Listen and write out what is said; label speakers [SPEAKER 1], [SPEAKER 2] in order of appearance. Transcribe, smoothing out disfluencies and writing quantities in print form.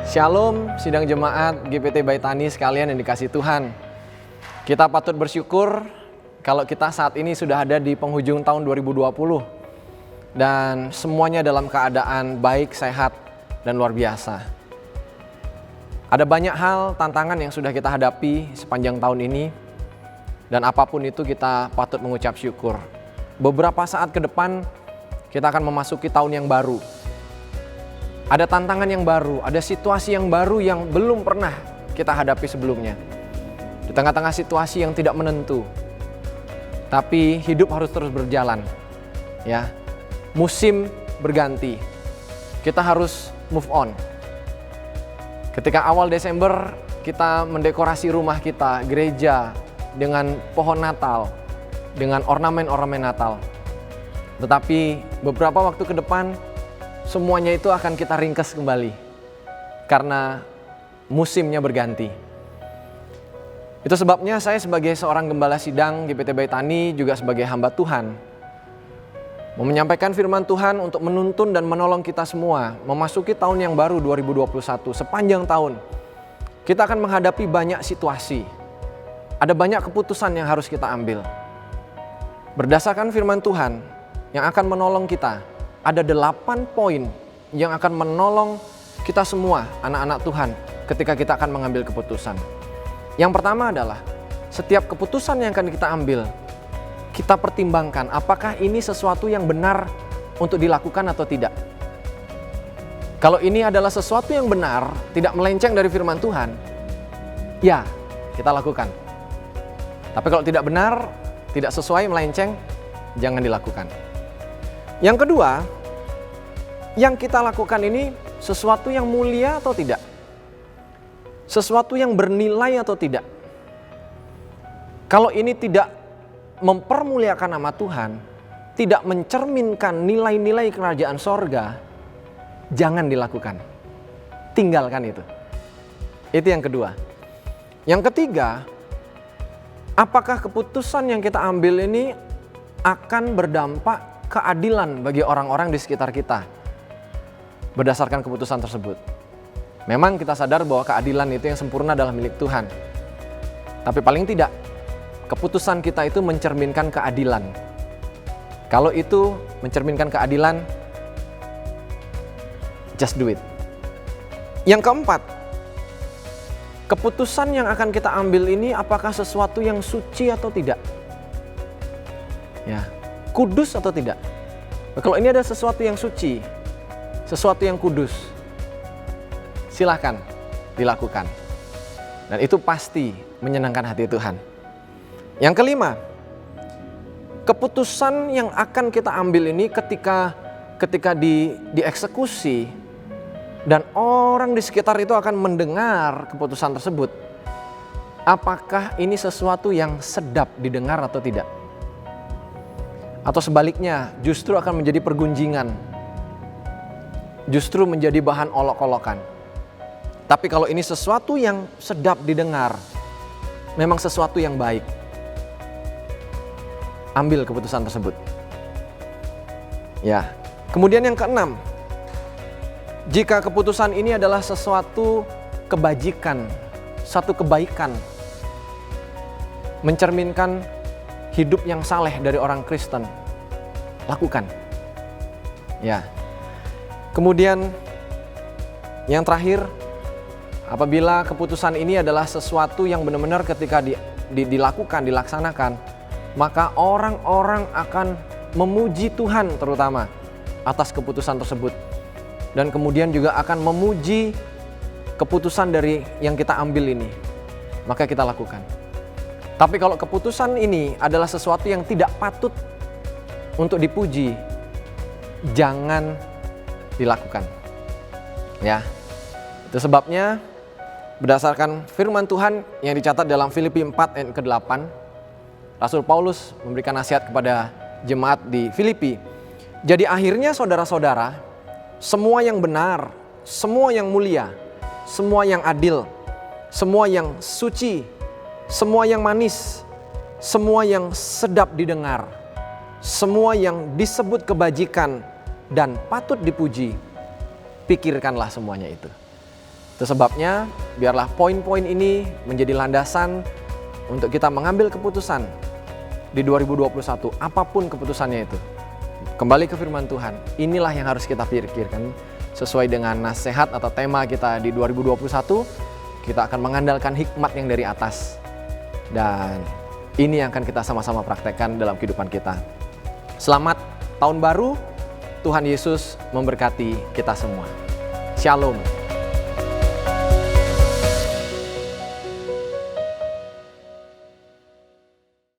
[SPEAKER 1] Shalom, sidang jemaat GPT Baitani sekalian yang dikasihi Tuhan. Kita patut bersyukur kalau kita saat ini sudah ada di penghujung tahun 2020. Dan semuanya dalam keadaan baik, sehat, dan luar biasa. Ada banyak hal, tantangan yang sudah kita hadapi sepanjang tahun ini. Dan apapun itu kita patut mengucap syukur. Beberapa saat ke depan kita akan memasuki tahun yang baru. Ada tantangan yang baru, ada situasi yang baru yang belum pernah kita hadapi sebelumnya. Di tengah-tengah situasi yang tidak menentu. Tapi hidup harus terus berjalan. Ya. Musim berganti. Kita harus move on. Ketika awal Desember kita mendekorasi rumah kita, gereja dengan pohon Natal, dengan ornamen-ornamen Natal. Tetapi beberapa waktu ke depan semuanya itu akan kita ringkas kembali karena musimnya berganti. Itu sebabnya saya sebagai seorang gembala sidang GPT Baitani juga sebagai hamba Tuhan mau menyampaikan firman Tuhan untuk menuntun dan menolong kita semua memasuki tahun yang baru 2021. Sepanjang tahun kita akan menghadapi banyak situasi. Ada banyak keputusan yang harus kita ambil. Berdasarkan firman Tuhan yang akan menolong kita, ada 8 poin yang akan menolong kita semua, anak-anak Tuhan, ketika kita akan mengambil keputusan. Yang pertama adalah, setiap keputusan yang akan kita ambil, kita pertimbangkan apakah ini sesuatu yang benar untuk dilakukan atau tidak. Kalau ini adalah sesuatu yang benar, tidak melenceng dari firman Tuhan, ya, kita lakukan. Tapi kalau tidak benar, tidak sesuai, melenceng, jangan dilakukan. Yang kedua, yang kita lakukan ini sesuatu yang mulia atau tidak? Sesuatu yang bernilai atau tidak? Kalau ini tidak mempermuliakan nama Tuhan, tidak mencerminkan nilai-nilai kerajaan sorga, jangan dilakukan. Tinggalkan itu. Itu yang kedua. Yang ketiga, apakah keputusan yang kita ambil ini akan berdampak keadilan bagi orang-orang di sekitar kita berdasarkan keputusan tersebut. Memang kita sadar bahwa keadilan itu yang sempurna adalah milik Tuhan. Tapi paling tidak, keputusan kita itu mencerminkan keadilan. Kalau itu mencerminkan keadilan, just do it. Yang keempat, keputusan yang akan kita ambil ini apakah sesuatu yang suci atau tidak? Ya, kudus atau tidak? Kalau ini ada sesuatu yang suci, sesuatu yang kudus, silahkan dilakukan. Dan itu pasti menyenangkan hati Tuhan. Yang kelima, keputusan yang akan kita ambil ini ketika dieksekusi dan orang di sekitar itu akan mendengar keputusan tersebut, apakah ini sesuatu yang sedap didengar atau tidak? Atau sebaliknya, justru akan menjadi pergunjingan. Justru menjadi bahan olok-olokan. Tapi kalau ini sesuatu yang sedap didengar, memang sesuatu yang baik, ambil keputusan tersebut. Ya. Kemudian yang keenam, jika keputusan ini adalah sesuatu kebajikan, satu kebaikan, mencerminkan hidup yang saleh dari orang Kristen, lakukan. Ya. Kemudian yang terakhir, apabila keputusan ini adalah sesuatu yang benar-benar ketika dilakukan, dilaksanakan, maka orang-orang akan memuji Tuhan terutama atas keputusan tersebut. Dan kemudian juga akan memuji keputusan dari yang kita ambil ini. Maka kita lakukan. Tapi kalau keputusan ini adalah sesuatu yang tidak patut untuk dipuji, jangan dilakukan. Ya. Itu sebabnya berdasarkan firman Tuhan yang dicatat dalam Filipi 4 ayat ke-8, Rasul Paulus memberikan nasihat kepada jemaat di Filipi. Jadi akhirnya saudara-saudara, semua yang benar, semua yang mulia, semua yang adil, semua yang suci, semua yang manis, semua yang sedap didengar, semua yang disebut kebajikan dan patut dipuji, pikirkanlah semuanya itu. Itu sebabnya biarlah poin-poin ini menjadi landasan untuk kita mengambil keputusan di 2021, apapun keputusannya itu. Kembali ke firman Tuhan, inilah yang harus kita pikirkan sesuai dengan nasihat atau tema kita di 2021. Kita akan mengandalkan hikmat yang dari atas. Dan ini yang akan kita sama-sama praktekkan dalam kehidupan kita. Selamat tahun baru, Tuhan Yesus memberkati kita semua. Shalom.